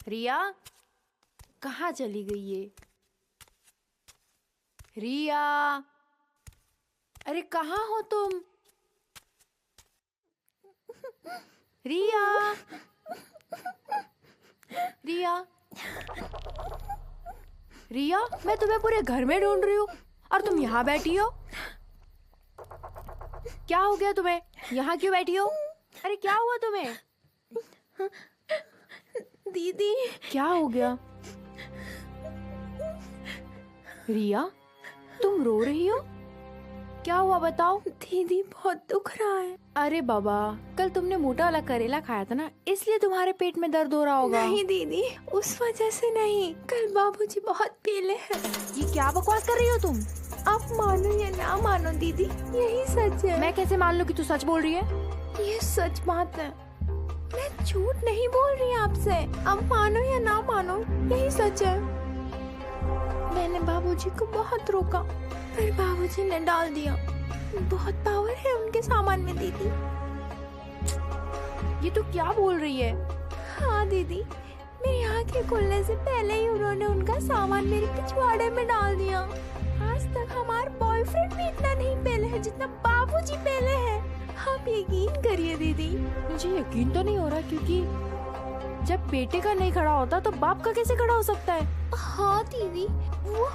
रिया कहाँ चली गई ये? रिया, अरे कहाँ हो तुम? रिया, रिया, रिया, मैं तुम्हें पूरे घर में ढूंढ रही हूँ और तुम यहाँ बैठी हो। क्या हो गया तुम्हें? यहाँ क्यों बैठी हो? अरे क्या हुआ तुम्हें? दीदी, क्या हो गया? रिया, तुम रो रही हो? क्या हुआ बताओ? दीदी बहुत दुख रहा है। अरे बाबा, कल तुमने मोटा वाला करेला खाया था ना, इसलिए तुम्हारे पेट में दर्द हो रहा होगा। नहीं दीदी, उस वजह से नहीं, कल बाबूजी बहुत पीले हैं। ये क्या बकवास कर रही हो तुम? आप मानो या ना मानो दीदी, यही सच है। मैं कैसे मान लूं कि तू सच बोल रही है? ये सच बात है, मैं झूठ नहीं बोल रही आपसे। अब मानो या ना मानो, यही सच है। मैंने बाबूजी को बहुत रोका, पर बाबूजी ने डाल दिया। बहुत पावर है उनके सामान में दीदी। ये तू क्या बोल रही है? हाँ दीदी, मेरी आंखें खुलने से पहले ही उन्होंने उनका सामान मेरे पिछवाड़े में डाल दिया। आज तक हमारा बॉयफ्रेंड भी इतना नहीं पहले है जितना बाबूजी पहले है। आप यकीन करिए दीदी। मुझे यकीन तो नहीं हो रहा, क्योंकि जब बेटे का नहीं खड़ा होता तो बाप का कैसे खड़ा हो सकता है? हाँ दीदी, वो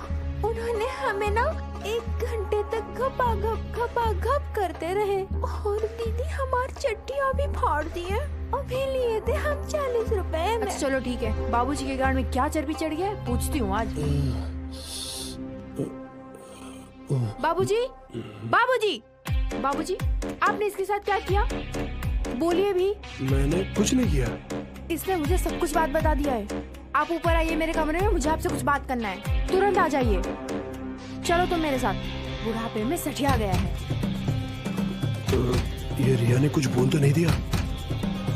उन्होंने हमें ना 1 घंटे तक घपा-घप करते रहे और दीदी हमारी चट्टियाँ भी फाड़ दी है। अभी लिए थे हम 40 रुपए में। अच्छा चलो ठीक है, बाबूजी के गाड़ में क्या चर्बी चढ़ गया है पूछती हूँ आज। बाबूजी, बाबूजी, बाबूजी, आपने इसके साथ क्या किया? बोलिए भी। मैंने कुछ नहीं किया। इसने मुझे सब कुछ बात बता दिया है। आप ऊपर आइए मेरे कमरे में, मुझे आपसे कुछ बात करना है। तुरंत आ जाइए। चलो तुम मेरे साथ। बुढ़ापे में सठिया गया है। ये रिया ने कुछ बोल तो नहीं दिया?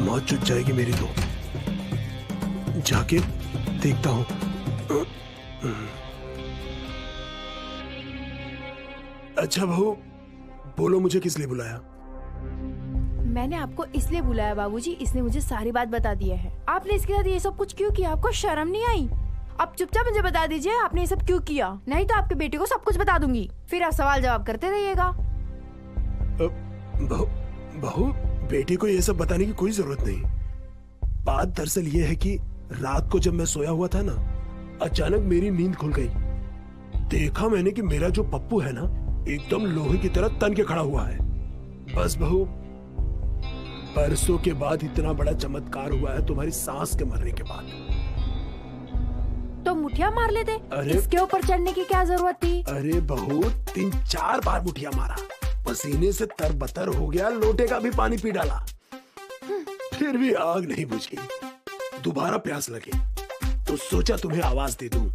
मौत चुट जाएगी मेरी तो। जाके देखता हूँ। अच्छा बहू, बोलो मुझे किस लिए बुलाया? मैंने आपको इसलिए बुलाया बाबूजी, इसने मुझे सारी बात बता दी है। आपने इसके साथ ये सब कुछ क्यों किया? आपको शर्म नहीं आई? अब चुपचाप मुझे बता दीजिए आपने ये सब क्यों किया, नहीं तो आपके बेटे को सब कुछ बता दूंगी। फिर आप सवाल जवाब करते रहिएगा। बहू, बेटे को ये सब बताने की कोई जरूरत नहीं। बात दरअसल ये है कि रात को जब मैं सोया हुआ था ना, अचानक मेरी नींद खुल गई। देखा मैंने कि मेरा जो पप्पू है ना, एकदम लोहे की तरह तन के खड़ा हुआ है। बस बहू, परसों के बाद इतना बड़ा चमत्कार हुआ है तुम्हारी सास के मरने के बाद। तो मुठिया मार लेते। अरे इसके ऊपर चढ़ने की क्या जरूरत थी? अरे बहू, 3-4 बार मुठिया मारा, पसीने से तरबतर हो गया, लोटे का भी पानी पी डाला, फिर भी आग नहीं बुझी। दोबारा प्यास लगी तो सोचा तुम्हें आवाज दे दूं,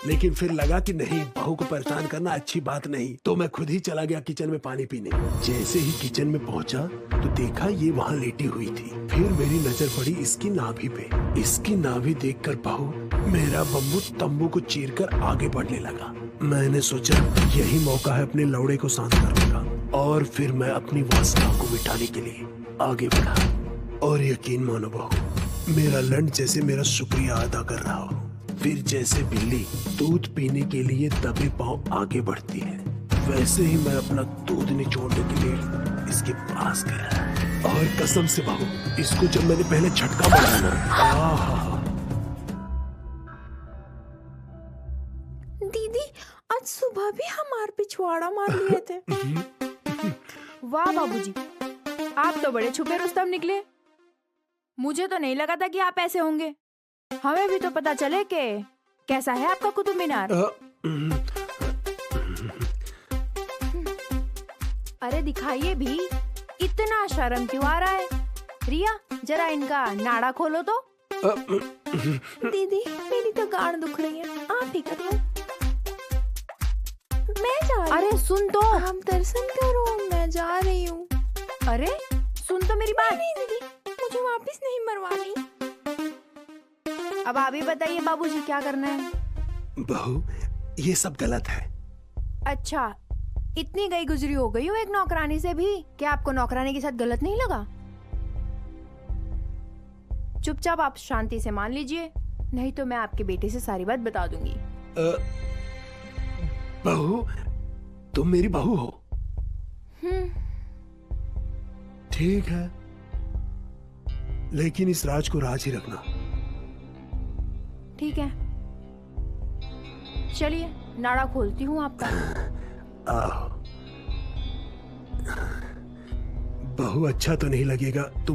लेकिन फिर लगा कि नहीं, बहू को परेशान करना अच्छी बात नहीं, तो मैं खुद ही चला गया किचन में पानी पीने। जैसे ही किचन में पहुंचा तो देखा ये वहाँ लेटी हुई थी। फिर मेरी नजर पड़ी इसकी नाभि पे। इसकी नाभि देखकर बहू मेरा बम्बू तंबू को चीरकर आगे बढ़ने लगा। मैंने सोचा यही मौका है अपने लौड़े को शांत करने का, और फिर मैं अपनी वासना को मिटाने के लिए आगे बढ़ा। और यकीन मानो बहू, मेरा लंड जैसे मेरा शुक्रिया अदा कर रहा हो। फिर जैसे बिल्ली दूध पीने के लिए दबे पांव आगे बढ़ती है, वैसे ही मैं अपना दूध निचोड़ने के लिए इसके पास गया। और कसम से बहू, इसको जब मैंने पहले झटका मारा ना, दीदी आज सुबह भी हमार पिछवाड़ा मार लिए थे। वाह बाबूजी, आप तो बड़े छुपे रुस्तम निकले। मुझे तो नहीं लगा था कि आप ऐसे होंगे। हमें भी तो पता चले कि कैसा है आपका कुतुब मीनार। अरे दिखाइए भी, इतना शर्म क्यों आ रहा है? रिया, जरा इनका नाड़ा खोलो तो। दीदी मेरी तो गांड दुख रही है, आप ही कर लो। मैं जा रही हूँ। अरे सुन तो। आप दर्शन करो, मैं जा रही हूँ। अरे सुन तो मेरी बात। नहीं दीदी, मुझे वापस नहीं मरवानी। अब आप ही बताइए बाबूजी क्या करना है? बहू, ये सब गलत है। अच्छा, इतनी गई गुजरी हो गई हो एक नौकरानी से भी, क्या आपको नौकरानी के साथ गलत नहीं लगा? चुपचाप आप शांति से मान लीजिए नहीं तो मैं आपके बेटे से सारी बात बता दूंगी। बहू, तुम मेरी बहू हो। ठीक है, लेकिन इस राज को राज ही रखना। ठीक है, चलिए नाड़ा खोलती हूँ आपका। आओ। बहू, अच्छा तो नहीं लगेगा तुम